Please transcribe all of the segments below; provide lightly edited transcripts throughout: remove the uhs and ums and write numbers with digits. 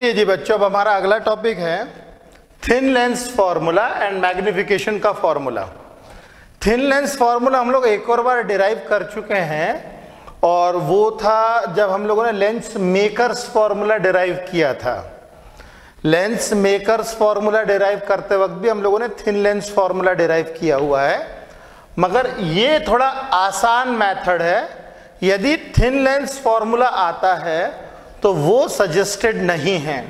जी बच्चों, अब हमारा अगला टॉपिक है thin lens formula and magnification का फार्मूला। थिन लेंस फार्मूला हम लोग एक और बार डिराइव कर चुके हैं और वो था जब हम लोगों ने लेंस मेकर्स फार्मूला डिराइव किया था। लेंस मेकर्स फार्मूला डिराइव करते वक्त भी हम लोगों ने थिन लेंस फार्मूला डिराइव किया हुआ है, मगर ये थोड़ा आसान मेथड है। यदि थिन लेंस फार्मूला आता है तो वो सजेस्टेड नहीं है।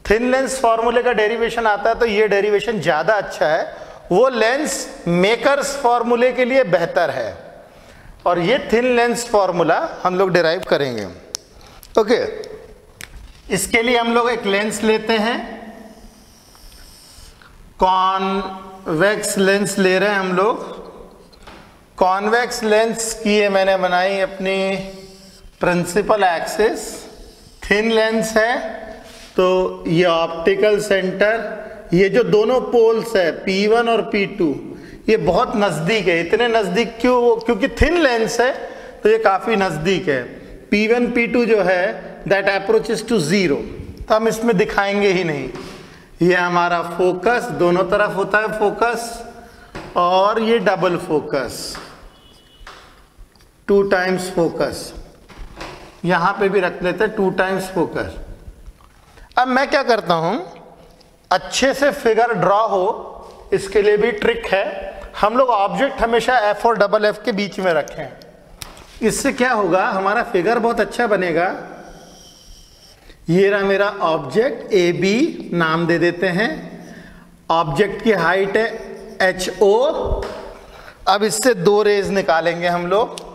थिन लेंस फार्मूले का डेरिवेशन आता है तो ये डेरिवेशन ज़्यादा अच्छा है, वो लेंस मेकर्स फार्मूले के लिए बेहतर है और ये थिन लेंस फार्मूला हम लोग डिराइव करेंगे। ओके, इसके लिए हम लोग एक लेंस लेते हैं, कॉन्वेक्स लेंस ले रहे हैं हम लोग। कॉन्वेक्स लेंस की ये मैंने बनाई अपनी प्रिंसिपल एक्सिस। थिन लेंस है तो ये ऑप्टिकल सेंटर, ये जो दोनों पोल्स है P1 और P2 ये बहुत नज़दीक है। इतने नज़दीक क्यों? क्योंकि थिन लेंस है तो ये काफ़ी नज़दीक है। P1 P2 जो है दैट अप्रोचेस टू 0, तो हम इसमें दिखाएंगे ही नहीं। ये हमारा फोकस, दोनों तरफ होता है फोकस, और ये डबल फोकस, 2 टाइम्स फोकस, यहां पे भी रख लेते हैं 2 टाइम्स फोकस। अब मैं क्या करता हूं, अच्छे से फिगर ड्रॉ हो इसके लिए भी ट्रिक है। हम लोग ऑब्जेक्ट हमेशा F और डबल F के बीच में रखें। इससे क्या होगा, हमारा फिगर बहुत अच्छा बनेगा। ये रहा मेरा ऑब्जेक्ट, AB नाम दे देते हैं। ऑब्जेक्ट की हाइट है HO। अब इससे 2 रेज निकालेंगे हम लोग।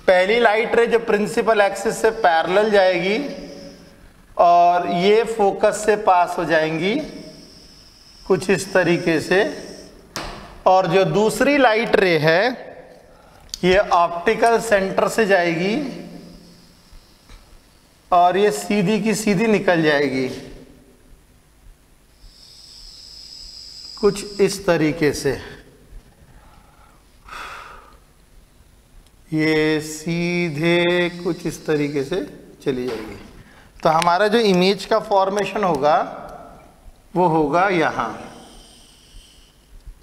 पहली लाइट रे जो प्रिंसिपल एक्सिस से पैरेलल जाएगी और ये फोकस से पास हो जाएंगी कुछ इस तरीके से, और जो दूसरी लाइट रे है ये ऑप्टिकल सेंटर से जाएगी और ये सीधी की सीधी निकल जाएगी कुछ इस तरीके से। ये सीधे कुछ इस तरीके से चली जाएगी। तो हमारा जो इमेज का फॉर्मेशन होगा वो होगा यहाँ।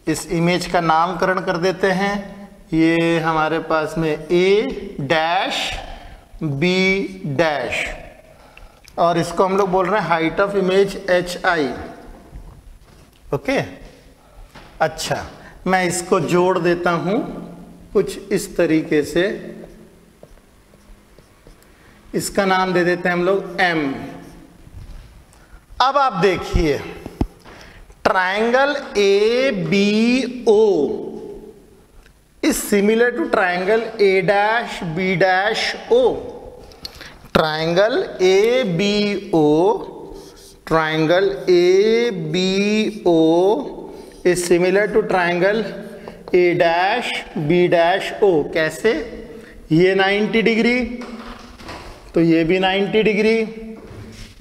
इस इमेज का नामकरण कर देते हैं। ये हमारे पास में A डैश B डैश, और इसको हम लोग बोल रहे हैं height of image HI। Okay, अच्छा, मैं इसको जोड़ देता हूँ कुछ इस तरीके से। इसका नाम दे देते हैं हम लोग M। अब आप देखिए, triangle ABO is similar to triangle A dash B dash O। Triangle ABO, triangle ABO is similar to triangle A dash B dash O। कैसे? ये 90 डिग्री तो ये भी 90 डिग्री,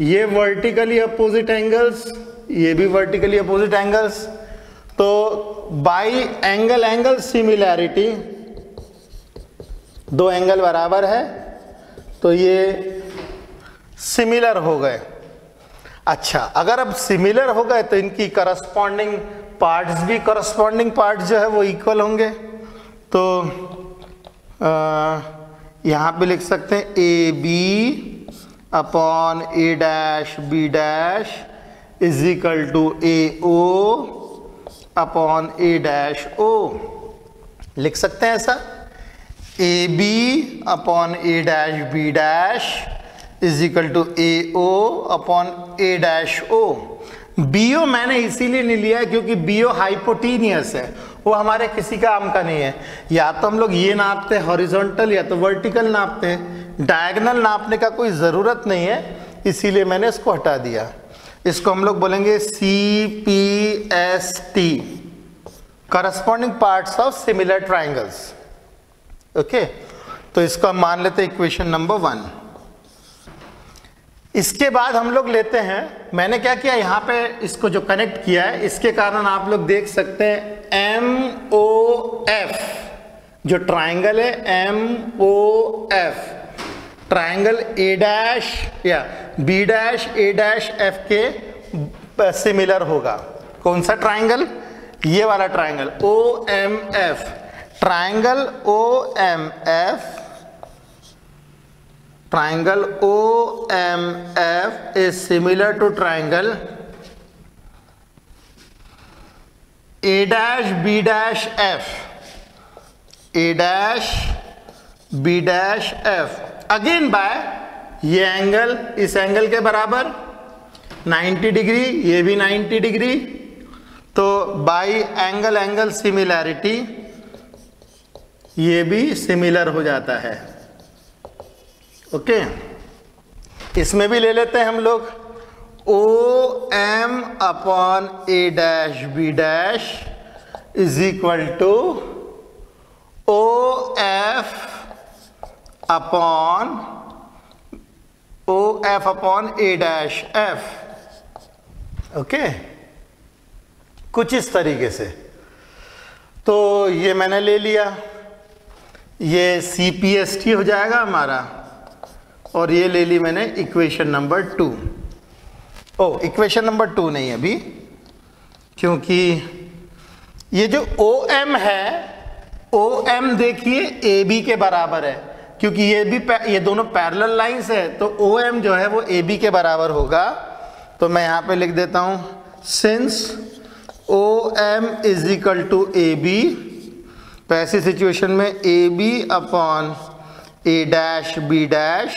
ये वर्टिकली अपोजिट एंगल्स, ये भी वर्टिकली अपोजिट एंगल्स। तो by angle angle similarity, 2 angle बराबर है तो ये सिमिलर हो गए। अच्छा, अगर अब सिमिलर हो गए तो इनकी करस्पॉन्डिंग पार्ट्स भी, करस्पॉन्डिंग पार्ट जो है वो इक्वल होंगे। तो यहाँ पे लिख सकते हैं AB upon A dash B dash is equal to AO upon A dash O। लिख सकते हैं ऐसा, AB upon A dash B dash is equal to AO upon A dash O। BO मैंने इसीलिए नहीं लिया है क्योंकि BO हाइपोटीनियस है, वो हमारे किसी काम का नहीं है। या तो हम लोग ये नापते हैं हॉरिजॉन्टल या तो वर्टिकल नापते हैं, डायगोनल नापने का कोई ज़रूरत नहीं है, इसीलिए मैंने इसको हटा दिया। इसको हम लोग बोलेंगे CPST, corresponding parts of similar triangles. Okay, तो इसको हम मान लेते हैं इक्वेशन नंबर 1। इसके बाद हम लोग लेते हैं, मैंने क्या किया यहाँ पे इसको जो कनेक्ट किया है इसके कारण आप लोग देख सकते हैं MOF जो ट्राइंगल है MOF ट्राइंगल ए डैश या B dash A dash F के सिमिलर होगा। कौन सा ट्राइंगल? ये वाला triangle O M F. Triangle O M F, triangle O M F is similar to triangle A dash B dash F, A dash B dash F again by ये angle इस angle के बराबर 90 degree, ये भी 90 degree, तो by angle angle similarity ये भी similar हो जाता है। ओके, इसमें भी ले लेते हैं हम लोग O M upon A dash B dash is equal to O F upon A dash F. Okay, कुछ इस तरीके से। तो ये मैंने ले लिया, ये CPST हो जाएगा हमारा, और ये ले ली मैंने इक्वेशन नंबर 2। ओ, इक्वेशन नंबर 2 नहीं अभी, क्योंकि ये जो OM है, OM देखिए AB के बराबर है, क्योंकि ये दोनों पैरेलल लाइंस है, तो OM जो है वो AB के बराबर होगा। तो मैं यहाँ पे लिख देता हूँ since OM is equal to AB, तो ऐसी सिचुएशन में AB upon A dash B dash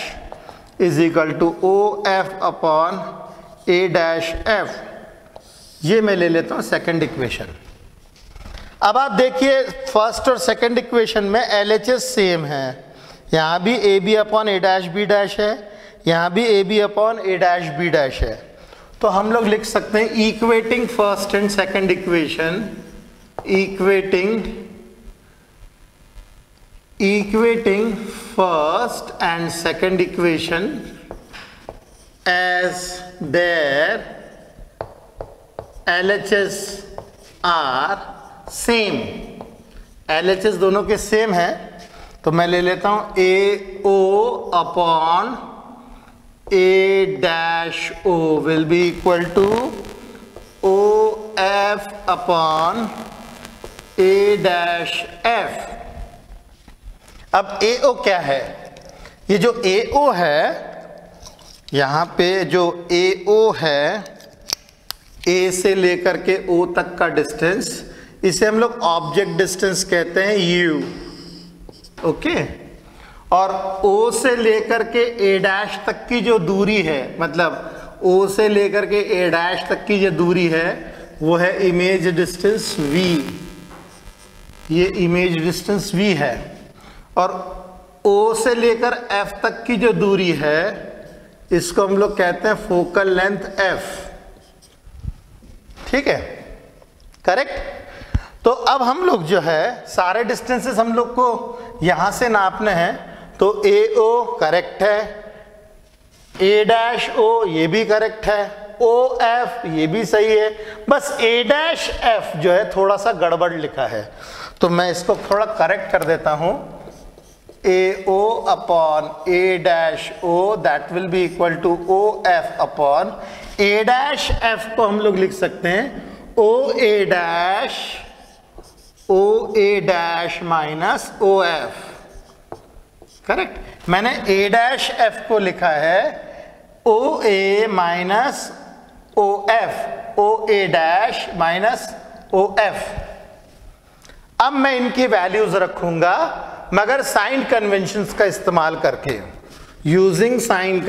is equal to OF upon A dash F. ये मैं ले लेता हूँ सेकंड इक्वेशन। अब आप देखिए फर्स्ट और सेकंड इक्वेशन में LHS सेम है, यहाँ भी AB upon A dash B dash है, यहाँ भी AB upon A dash B dash है। तो हम लोग लिख सकते हैं equating first and second equation, equating first and second equation as their LHS are same. LHS दोनों के सेम है, तो मैं ले लेता हूं AO upon A dash O will be equal to OF upon A dash F। अब AO क्या है? ये जो AO है, यहाँ पे जो AO है, A से लेकर के O तक का डिस्टेंस, इसे हम लोग ऑब्जेक्ट डिस्टेंस कहते हैं U। ओके, और O से लेकर के A डैश तक की जो दूरी है, मतलब O से लेकर के A डैश तक की जो दूरी है वो है इमेज डिस्टेंस V। ये इमेज डिस्टेंस V है, और O से लेकर F तक की जो दूरी है इसको हम लोग कहते हैं फोकल लेंथ F। ठीक है, करेक्ट। तो अब हम लोग जो है सारे डिस्टेंसेस हम लोग को यहां से नापने हैं, तो AO करेक्ट है, A डैश O ये भी करेक्ट है, OF ये भी सही है, बस A डैश F जो है थोड़ा सा गड़बड़ लिखा है, तो मैं इसको थोड़ा करेक्ट कर देता हूं। AO upon A dash O that will be equal to OF upon A dash F को हम लोग लिख सकते हैं OA dash minus OF। Correct, मैंने A डैश F को लिखा है OA minus OF, OA dash minus OF। अब मैं इनकी वैल्यूज रखूंगा मगर साइन कन्वेंशंस का इस्तेमाल करके, यूजिंग साइन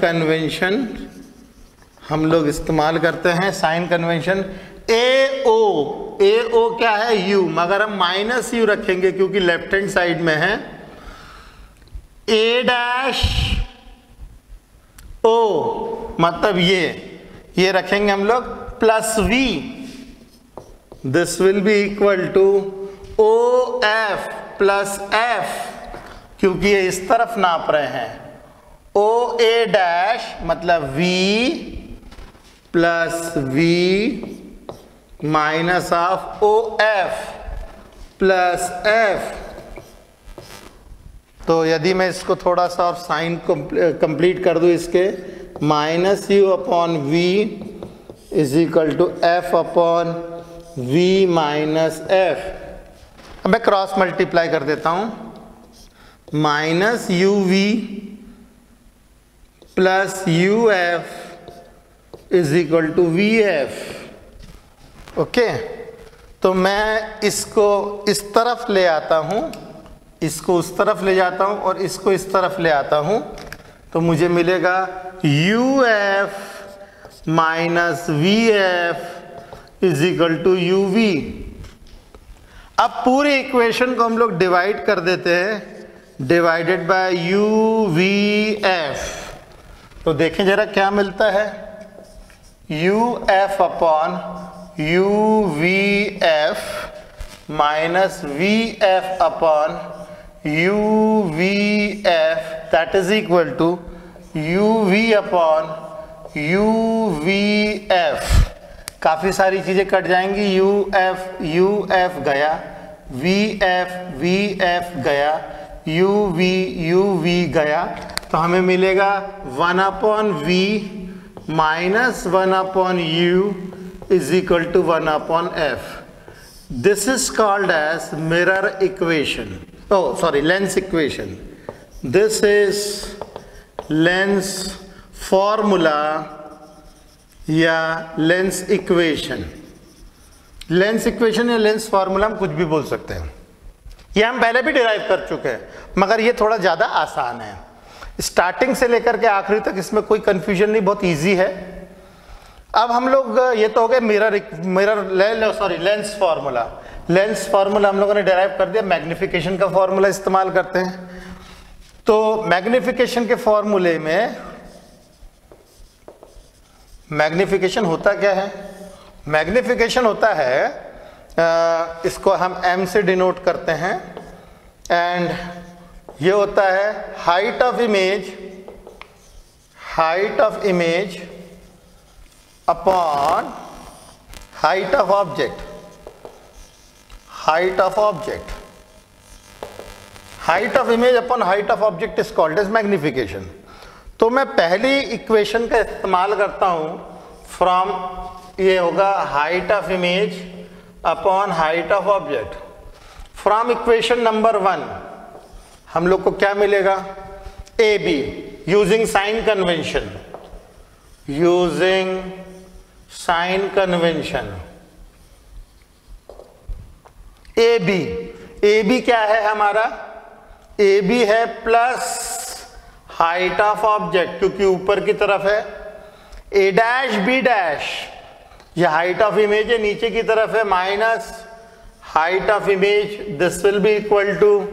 कन्वेंशन हम लोग इस्तेमाल करते हैं साइन कन्वेंशन। AO क्या है? U, मगर हम माइनस U रखेंगे क्योंकि लेफ्ट हैंड साइड में है। A डैश O मतलब ये रखेंगे हम लोग plus V। This will be equal to OF plus F, क्योंकि ये इस तरफ नाप रहे हैं। OA डैश मतलब V plus V minus of OF plus F तो यदि मैं इसको थोड़ा सा और साइन को कंप्लीट कर दूं, इसके minus U upon V is equal to F upon V minus F. अब मैं क्रॉस मल्टीप्लाई कर देता हूं, minus U V plus U F is equal to V F. Okay, तो मैं इसको इस तरफ ले आता हूं, इसको उस तरफ ले जाता हूं और इसको इस तरफ ले आता हूं, तो मुझे मिलेगा U F minus V F is equal to U V. अब पूरी इक्वेशन को हम लोग डिवाइड कर देते हैं, divided by U V F. तो देखें जरा क्या मिलता है, U F upon U V F minus V F upon U V F, that is equal to U V upon U V F. काफ़ी सारी चीज़ें कट जाएंगी, यू एफ गया, वी एफ गया, यू वी गया, तो हमें मिलेगा 1 upon V minus 1 upon U is equal to 1 upon F. This is called as mirror equation, lens equation. This is lens formula या लेंस इक्वेशन। लेंस इक्वेशन या lens formula हम कुछ भी बोल सकते हैं, ये हम पहले भी डिराइव कर चुके हैं, मगर ये थोड़ा ज़्यादा आसान है। स्टार्टिंग से लेकर के आखिरी तक इसमें कोई कंफ्यूजन नहीं, बहुत इजी है। अब हम लोग, ये तो हो गए लेंस फार्मूला। लेंस फार्मूला हम लोगों ने डिराइव कर दिया, मैग्निफिकेशन का फार्मूला इस्तेमाल करते हैं। तो मैग्निफिकेशन के फॉर्मूले में मैग्निफिकेशन होता क्या है, मैग्निफिकेशन होता है, इसको हम m से डिनोट करते हैं, एंड ये होता है height of image upon height of object. Height of image upon height of object is called as magnification. तो मैं पहली इक्वेशन का इस्तेमाल करता हूं फ्रॉम, ये होगा height of image upon height of object. From equation number 1 हम लोग को क्या मिलेगा, A B, using sign convention, A B क्या है हमारा, ए बी है प्लस हाइट ऑफ ऑब्जेक्ट, क्योंकि ऊपर की तरफ है, ए डैश बी डैश, ये हाइट ऑफ इमेज है, नीचे की तरफ है, minus height of image, this will be equal to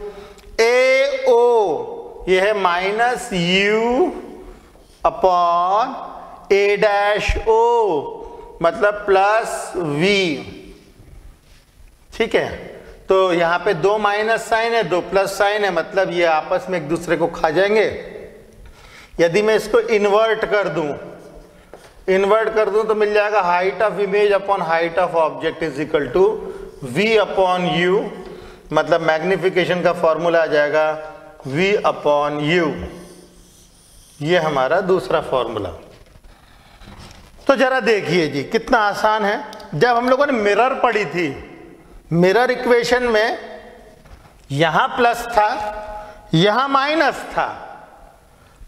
A O, ये है minus U upon A dash O, मतलब प्लस वी। ठीक है, तो यहां पे 2 माइनस साइन है, 2 प्लस साइन है, मतलब ये आपस में एक दूसरे को खा जाएंगे। यदि मैं इसको इन्वर्ट कर दूं तो मिल जाएगा height of image upon height of object is equal to v upon u, मतलब मैग्निफिकेशन का फॉर्मूला आ जाएगा v अपॉन u। ये हमारा दूसरा फॉर्मूला। तो जरा देखिए जी कितना आसान है। जब हम लोगों ने मिरर पढ़ी थी, मिरर इक्वेशन में यहां प्लस था, यहां माइनस था,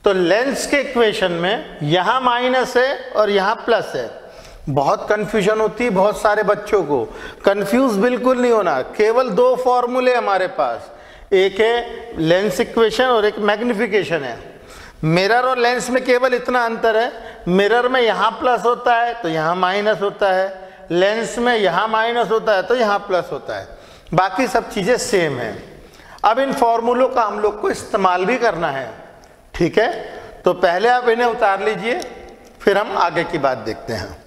तो लेंस के इक्वेशन में यहां माइनस है और यहां प्लस है। बहुत कंफ्यूजन होती है बहुत सारे बच्चों को, कंफ्यूज बिल्कुल नहीं होना। केवल 2 फॉर्मूले हमारे पास, एक है लेंस इक्वेशन और एक मैग्निफिकेशन है। मिरर और लेंस में केवल इतना अंतर है, मिरर में यहां प्लस होता है तो यहां माइनस होता है, लेंस में यहां माइनस होता है तो यहां प्लस होता है, बाकी सब चीजें सेम है। अब इन फॉर्मूलों का हम लोग को इस्तेमाल भी करना है, ठीक है। तो पहले आप इन्हें उतार लीजिए, फिर हम आगे की बात देखते हैं।